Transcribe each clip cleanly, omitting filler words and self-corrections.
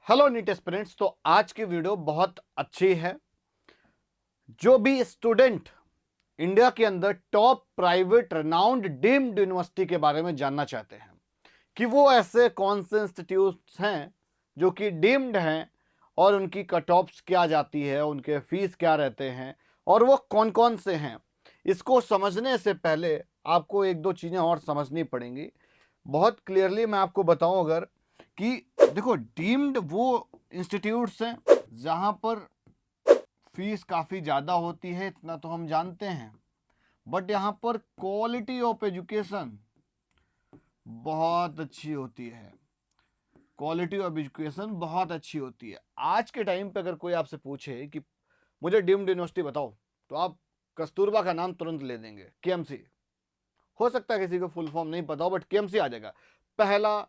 Hello NEET aspirants. तो आज की वीडियो बहुत अच्छी है। जो भी स्टूडेंट इंडिया के अंदर top private renowned deemed university के बारे में जानना चाहते हैं कि वो ऐसे कौन से इंस्टीट्यूट्स हैं जो कि डीम्ड हैं और उनकी कट ऑफ्स क्या जाती है, उनके फीस क्या रहते हैं और वो कौन कौन से हैं, इसको समझने से पहले आपको एक दो चीज़ें और समझनी पड़ेंगी। बहुत क्लियरली मैं आपको बताऊं अगर कि देखो, डीम्ड वो इंस्टीट्यूट्स हैं जहां पर फीस काफ़ी ज़्यादा होती है, इतना तो हम जानते हैं, बट यहाँ पर क्वालिटी ऑफ एजुकेशन बहुत अच्छी होती है। क्वालिटी ऑफ एजुकेशन बहुत अच्छी होती है। आज के टाइम पे अगर कोई आपसे पूछे कि मुझे डीम्ड यूनिवर्सिटी बताओ, तो आप कस्तूरबा का नाम तुरंत ले देंगे। केएमसी, हो सकता है किसी को फुल फॉर्म नहीं पता हो, बट केएमसी आ जाएगा। पहला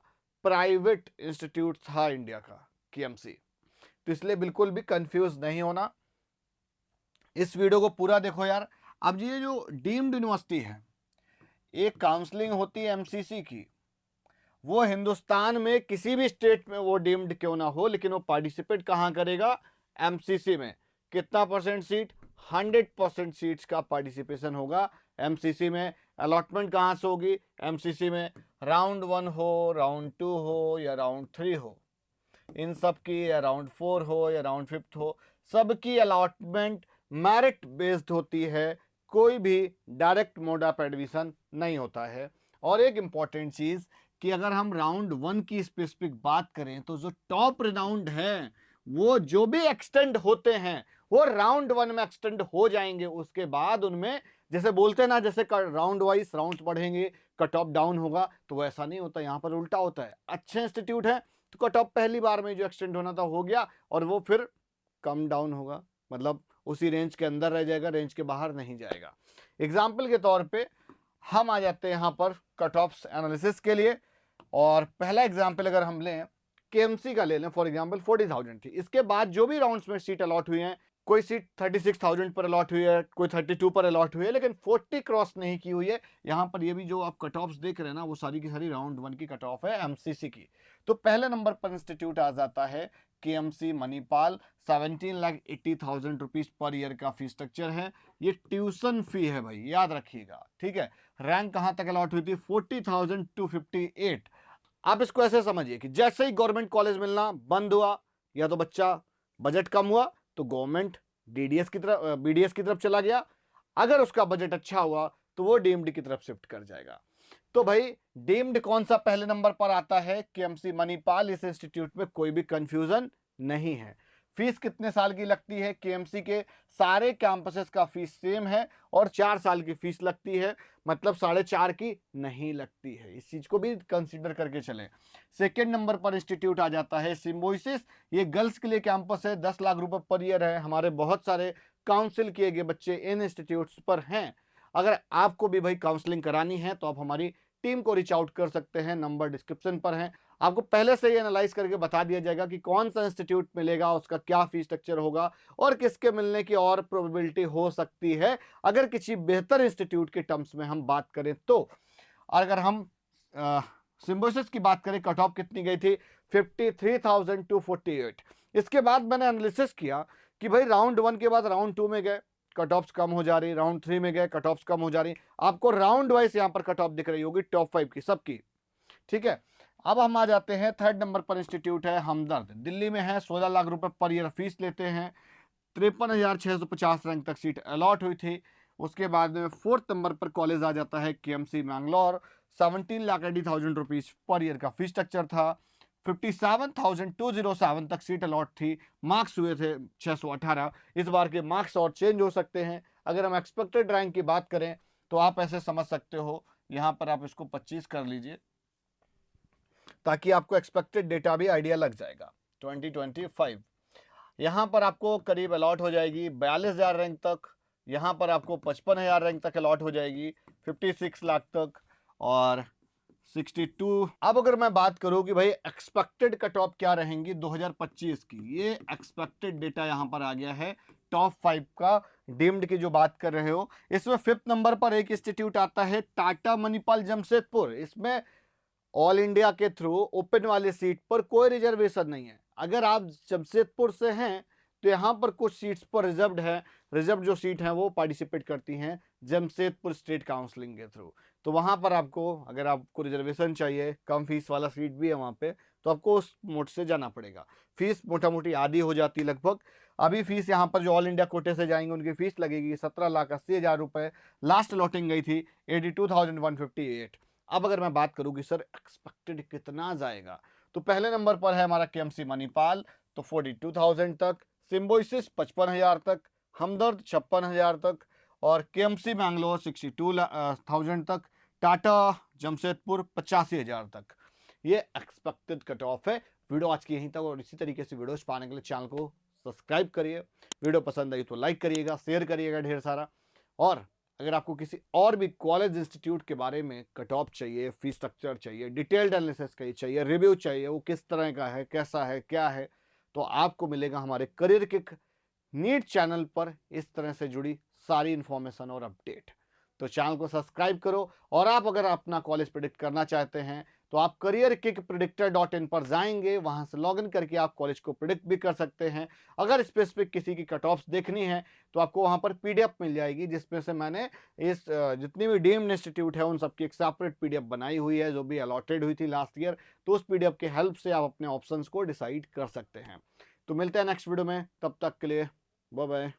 प्राइवेट इंस्टीट्यूट था इंडिया का केएमसी। तो इसलिए बिल्कुल भी कंफ्यूज नहीं होना, इस वीडियो को पूरा देखो यार। अब ये जो डीम्ड यूनिवर्सिटी है, एक काउंसलिंग होती है एमसीसी की। वो हिंदुस्तान में किसी भी स्टेट में वो डीम्ड क्यों ना हो, लेकिन वो पार्टिसिपेट कहाँ करेगा? एमसीसी में। कितना परसेंट सीट? 100% सीट्स का पार्टिसिपेशन होगा एमसीसी में। अलॉटमेंट कहाँ से होगी? एमसीसी में। राउंड 1 हो, राउंड 2 हो या राउंड 3 हो, इन सब की, या राउंड 4 हो या राउंड 5 हो, सबकी अलॉटमेंट मेरिट बेस्ड होती है। कोई भी डायरेक्ट मोड ऑफ एडमिशन नहीं होता है। और एक इंपॉर्टेंट चीज कि अगर हम राउंड 1 की स्पेसिफिक बात करें, तो जो टॉप रिनाउंड है वो जो भी एक्सटेंड होते हैं वो राउंड 1 में एक्सटेंड हो जाएंगे। उसके बाद उनमें जैसे बोलते हैं ना, जैसे राउंड वाइज राउंड बढ़ेंगे, कट ऑफ डाउन होगा, तो वैसा नहीं होता। यहाँ पर उल्टा होता है। अच्छे इंस्टीट्यूट है तो कट ऑफ पहली बार में जो एक्सटेंड होना था हो गया, और वो फिर कम डाउन होगा, मतलब उसी रेंज के अंदर रह जाएगा, रेंज के बाहर नहीं जाएगा। एग्जाम्पल के तौर पे हम आ जाते हैं यहाँ पर कट ऑफ्स एनालिसिस के लिए। और पहला एग्जाम्पल अगर हम लें, केएमसी का ले लें फॉर एग्जाम्पल, 40,000 थी। इसके बाद जो भी राउंड्स में सीट अलॉट हुई हैं, कोई सीट 36,000 पर अलॉट हुई है, कोई 32 पर अलॉट हुई है, लेकिन 40 क्रॉस नहीं की हुई है। यहाँ पर ये भी जो आप कट ऑफ्स देख रहे हैं ना, वो सारी की सारी राउंड 1 की कट ऑफ है एमसीसी की। तो पहले नंबर पर इंस्टीट्यूट आ जाता है KMC Manipal. 17,80,000 rupees per year का फी स्ट्रक्चर है। ये ट्यूशन फी है भाई, याद रखिएगा, ठीक है। रैंक कहां तक अलॉट हुई थी? 40,258। आप इसको ऐसे समझिए कि जैसे ही गवर्नमेंट कॉलेज मिलना बंद हुआ, या तो बच्चा बजट कम हुआ तो गवर्नमेंट डीडीएस की तरफ, बीडीएस की तरफ चला गया। अगर उसका बजट अच्छा हुआ तो वो डीएमडी की तरफ शिफ्ट कर जाएगा। तो भाई डीम्ड कौन सा पहले नंबर पर आता है? केएमसी मणिपाल। इस इंस्टीट्यूट में कोई भी कंफ्यूजन नहीं है। फीस कितने साल की लगती है? केएमसी के सारे कैंपसेस का फीस सेम है और 4 साल की फीस लगती है, मतलब 4.5 की नहीं लगती है। इस चीज को भी कंसीडर करके चलें। सेकेंड नंबर पर इंस्टीट्यूट आ जाता है सिम्बोसिस। ये गर्ल्स के लिए कैंपस है, 10 लाख रुपए पर ईयर है। हमारे बहुत सारे काउंसिल किए गए बच्चे इन इंस्टीट्यूट्स पर हैं। अगर आपको भी भाई काउंसलिंग करानी है तो आप हमारी टीम को रीच आउट कर सकते हैं, नंबर डिस्क्रिप्शन पर है। आपको पहले से ही एनालाइज करके बता दिया जाएगा कि कौन सा इंस्टीट्यूट मिलेगा, उसका क्या फीस स्ट्रक्चर होगा और किसके मिलने की और प्रोबेबिलिटी हो सकती है अगर किसी बेहतर इंस्टीट्यूट के टर्म्स में हम बात करें तो। अगर हम सिम्बोसिस की बात करें, कट ऑफ कितनी गई थी? 53,248। इसके बाद मैंने एनालिसिस किया कि भाई राउंड 1 के बाद राउंड 2 में गए, कट ऑफ्स कम हो जा रही, राउंड 3 में गए, कट ऑफ्स कम हो जा रही। आपको राउंड वाइज यहां पर कट ऑफ दिख रही होगी टॉप 5 की सबकी, ठीक है। अब हम आ जाते हैं थर्ड नंबर पर इंस्टीट्यूट है हमदर्द। दिल्ली में है, 16 लाख रुपए पर ईयर फीस लेते हैं। 53,650 रैंक तक सीट अलॉट हुई थी। उसके बाद में फोर्थ नंबर पर कॉलेज आ जाता है KMC Mangalore. 17,80,000 rupees per year का फीस स्ट्रक्चर था। 57,207 तक सीट अलॉट थी। मार्क्स हुए थे 618। इस बार के मार्क्स और चेंज हो सकते हैं। अगर हम एक्सपेक्टेड रैंक की बात करें तो आप ऐसे समझ सकते हो, यहां पर आप इसको 25 कर लीजिए ताकि आपको एक्सपेक्टेड डेटा भी आइडिया लग जाएगा। 2025 यहाँ पर आपको करीब अलॉट हो जाएगी 42,000 रैंक तक। यहाँ पर आपको 55,000 रैंक तक अलॉट हो जाएगी 56 लाख तक और 62। अब अगर मैं बात करूं कि भाई एक्सपेक्टेड कट ऑफ क्या रहेंगी 2025 की, ये एक्सपेक्टेड डेटा यहाँ पर आ गया है टॉप 5 का डीम्ड की जो बात कर रहे हो। इसमें 5th नंबर पर एक इंस्टीट्यूट आता है टाटा मणिपाल जमशेदपुर। इसमें ऑल इंडिया के थ्रू ओपन वाली सीट पर कोई रिजर्वेशन नहीं है। अगर आप जमशेदपुर से हैं तो यहाँ पर कुछ सीट्स पर रिजर्व्ड है, रिजर्व जो सीट हैं वो पार्टिसिपेट करती हैं जमशेदपुर स्टेट काउंसलिंग के थ्रू। तो वहाँ पर आपको, अगर आपको रिजर्वेशन चाहिए, कम फीस वाला सीट भी है वहाँ पे, तो आपको उस मोड से जाना पड़ेगा। फीस मोटा मोटी आधी हो जाती है लगभग। अभी फीस यहाँ पर जो ऑल इंडिया कोटे से जाएंगे उनकी फीस लगेगी 17,80,000 रुपये। लास्ट लॉटिंग गई थी 82,158। अब अगर मैं बात करूँ कि सर एक्सपेक्टेड कितना जाएगा, तो पहले नंबर पर है हमारा केएमसी मणिपाल, तो 42,000 तक, सिम्बोइसिस 55,000 तक, हमदर्द 56,000 तक, और केएमसी मैंगलोर 62,000 तक, टाटा जमशेदपुर 85,000 तक। ये एक्सपेक्टेड कट ऑफ है। वीडियो आज की यहीं तक, और इसी तरीके से वीडियोस पाने के लिए चैनल को सब्सक्राइब करिए। वीडियो पसंद आई तो लाइक करिएगा, शेयर करिएगा ढेर सारा। और अगर आपको किसी और भी कॉलेज इंस्टीट्यूट के बारे में कट ऑफ चाहिए, फीस स्ट्रक्चर चाहिए, डिटेल्ड एनालिसिस चाहिए, रिव्यू चाहिए, वो किस तरह का है, कैसा है, क्या है, तो आपको मिलेगा हमारे करियर किक नीट चैनल पर इस तरह से जुड़ी सारी इंफॉर्मेशन और अपडेट। तो चैनल को सब्सक्राइब करो। और आप अगर अपना कॉलेज प्रिडिक्ट करना चाहते हैं तो आप careerkickpredictor.in पर जाएंगे, वहां से लॉगिन करके आप कॉलेज को प्रिडिक्ट भी कर सकते हैं। अगर स्पेसिफिक किसी की कट ऑफ्स देखनी है तो आपको वहां पर पीडीएफ मिल जाएगी, जिसमें से मैंने इस जितनी भी डीम्ड इंस्टीट्यूट है उन सबकी एक सेपरेट पीडीएफ बनाई हुई है, जो भी अलॉटेड हुई थी लास्ट ईयर। तो उस पीडीएफ के हेल्प से आप अपने ऑप्शंस को डिसाइड कर सकते हैं। तो मिलते हैं नेक्स्ट वीडियो में, तब तक के लिए बाय बाय।